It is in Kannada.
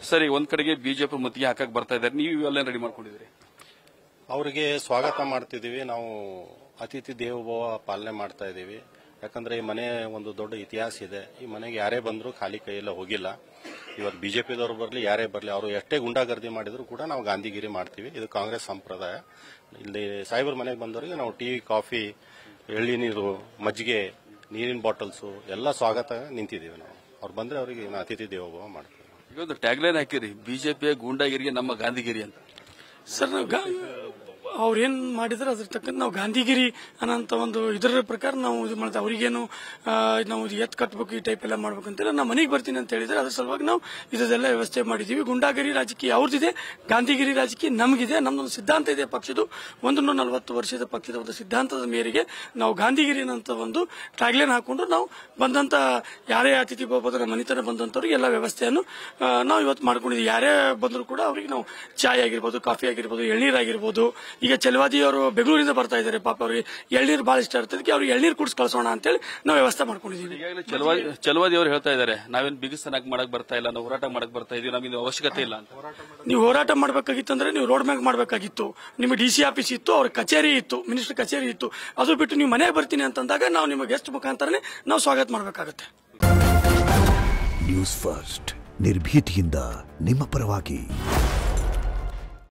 ಸರಿ, ಒಂದ್ ಕಡೆಗೆ ಬಿಜೆಪಿ ಮುತ್ತಿಗೆ ಹಾಕಕ್ ಬರ್ತಾ ಇದ್ದಾರೆ, ನೀವು ಇವೆಲ್ಲ ರೆಡಿ ಮಾಡ್ಕೊಂಡಿದ್ರಿ? ಅವರಿಗೆ ಸ್ವಾಗತ ಮಾಡ್ತಿದೀವಿ. ನಾವು ಅತಿಥಿ ದೇವೋಭವ ಪಾಲನೆ ಮಾಡ್ತಾ ಇದೀವಿ. ಯಾಕಂದ್ರೆ ಈ ಮನೆ ಒಂದು ದೊಡ್ಡ ಇತಿಹಾಸ ಇದೆ. ಈ ಮನೆಗೆ ಯಾರೇ ಬಂದರೂ ಖಾಲಿ ಕೈಯೆಲ್ಲ ಹೋಗಿಲ್ಲ. ಇವತ್ತು ಬಿಜೆಪಿದವರು ಬರಲಿ, ಯಾರೇ ಬರಲಿ, ಅವರು ಎಷ್ಟೇ ಗುಂಡಾಗರ್ದಿ ಮಾಡಿದ್ರು ಕೂಡ ನಾವು ಗಾಂಧಿಗಿರಿ ಮಾಡ್ತೀವಿ. ಇದು ಕಾಂಗ್ರೆಸ್ ಸಂಪ್ರದಾಯ. ಇಲ್ಲಿ ಸಾಹೇಬ್ರ ಮನೆಗೆ ಬಂದವರಿಗೆ ನಾವು ಟೀ, ಕಾಫಿ, ಎಳ್ಳಿನೀರು, ಮಜ್ಜಿಗೆ, ನೀರಿನ ಬಾಟಲ್ಸು ಎಲ್ಲ ಸ್ವಾಗತ ನಿಂತಿದ್ದೀವಿ. ನಾವು ಅವ್ರು ಬಂದ್ರೆ ಅವರಿಗೆ ಅತಿಥಿ ದೇವೋಭವ ಮಾಡ್ತೀವಿ. ಈಗ ಒಂದು ಟ್ಯಾಗ್ಲೈನ್ ಹಾಕಿರಿ, ಬಿಜೆಪಿಯ ಗೂಂಡಾಗಿರಿಗೆ ನಮ್ಮ ಗಾಂಧಿಗಿರಿ ಅಂತ. ಸರ್, ಅವ್ರೇನ್ ಮಾಡಿದ್ರೆ ಅದ್ರ ತಕ್ಕಂತ ನಾವು ಗಾಂಧಿಗಿರಿ ಅನ್ನೋಂಥ ಒಂದು ಇದರ ಪ್ರಕಾರ ನಾವು ಇದು ಮಾಡ್ತೀವಿ. ಅವ್ರಿಗೇನು ನಾವು ಎತ್ ಕಟ್ಬೇಕು, ಈ ಟೈಪ್ ಎಲ್ಲ ಮಾಡ್ಬೇಕಂತಿಲ್ಲ. ನಾ ಮನೆಗೆ ಬರ್ತೀನಿ ಅಂತ ಹೇಳಿದ್ರೆ ಅದ್ರ ಸಲುವಾಗಿ ನಾವು ಇದೆಲ್ಲ ವ್ಯವಸ್ಥೆ ಮಾಡಿದೀವಿ. ಗುಂಡಾಗಿರಿ ರಾಜಕೀಯ ಅವ್ರದ್ದಿದೆ, ಗಾಂಧಿಗಿರಿ ರಾಜಕೀಯ ನಮಗಿದೆ. ನಮ್ದೊಂದು ಸಿದ್ಧಾಂತ ಇದೆ ಪಕ್ಷದ್ದು. 140 ವರ್ಷದ ಪಕ್ಷದ ಒಂದು ಸಿದ್ಧಾಂತದ ಮೇರೆಗೆ ನಾವು ಗಾಂಧಿಗಿರಿ ಅನ್ನೋ ಒಂದು ಟ್ಯಾಗ್ಲೈನ್ ಹಾಕೊಂಡು ನಾವು ಬಂದಂತ ಯಾರೇ ಅತಿಥಿ ಬರ್ಬೋದು, ನಮ್ಮ ಮನೆತನ ಬಂದಂತವ್ರಿಗೆ ಎಲ್ಲ ವ್ಯವಸ್ಥೆಯನ್ನು ನಾವು ಇವತ್ತು ಮಾಡ್ಕೊಂಡಿದ್ದೀವಿ. ಯಾರೇ ಬಂದರೂ ಕೂಡ ಅವ್ರಿಗೆ ನಾವು ಚಾಯ್ ಆಗಿರ್ಬೋದು, ಕಾಫಿ ಆಗಿರ್ಬೋದು, ಎಳ್ನೀರಾಗಿರ್ಬೋದು. ಈಗ ಚಲವಾದಿ ಅವರು ಬೆಂಗಳೂರಿಂದ ಬರ್ತಾ ಇದ್ದಾರೆ, ಪಾಪ ಅವ್ರಿಗೆ ಎಳ್ನೀರು ಬಹಳ ಇಷ್ಟ ಇರ್ತದೆ. ಅವ್ರಿಗೆ ಎಳ್ನೀರು ಕುಡಿಸ್ ಕಳ್ಸೋಣ ಅಂತೇಳಿ ನಾವು ವ್ಯವಸ್ಥೆ ಮಾಡ್ಕೊಂಡಿದ್ದೀವಿ. ಚಲವಾದಿ ಅವರು ಹೇಳ್ತಾ ಇದ್ದಾರೆ, ನಾವೇನು ಬಿಗಿಸ್ತನಾಗಿ ಮಾಡಕ್ ಬರ್ತಾ ಇಲ್ಲ, ನಾವು ಹೋರಾಟ ಮಾಡಕ್ ಬರ್ತಾ ಇದೀವಿ, ನಮಗೆ ಅವಶ್ಯಕತೆ ಇಲ್ಲ ಅಂತ. ನೀವು ಹೋರಾಟ ಮಾಡಬೇಕಾಗಿತ್ತಂದ್ರೆ ನೀವು ರೋಡ್ ಮ್ಯಾಗ್ ಮಾಡಬೇಕಾಗಿತ್ತು. ನಿಮಗೆ DC ಆಫೀಸ್ ಇತ್ತು, ಅವ್ರ ಕಚೇರಿ ಇತ್ತು, ಮಿನಿಸ್ಟರ್ ಕಚೇರಿ ಇತ್ತು. ಅದು ಬಿಟ್ಟು ನೀವು ಮನೆಗೆ ಬರ್ತೀನಿ ಅಂತಂದಾಗ ನಾವು ನಿಮ್ಮ ಗೆಸ್ಟ್ ಮುಖಾಂತರನೇ ನಾವು ಸ್ವಾಗತ ಮಾಡಬೇಕಾಗುತ್ತೆ. ನ್ಯೂಸ್ ಫಸ್ಟ್, ನಿರ್ಭೀತಿಯಿಂದ ನಿಮ್ಮ ಪರವಾಗಿ.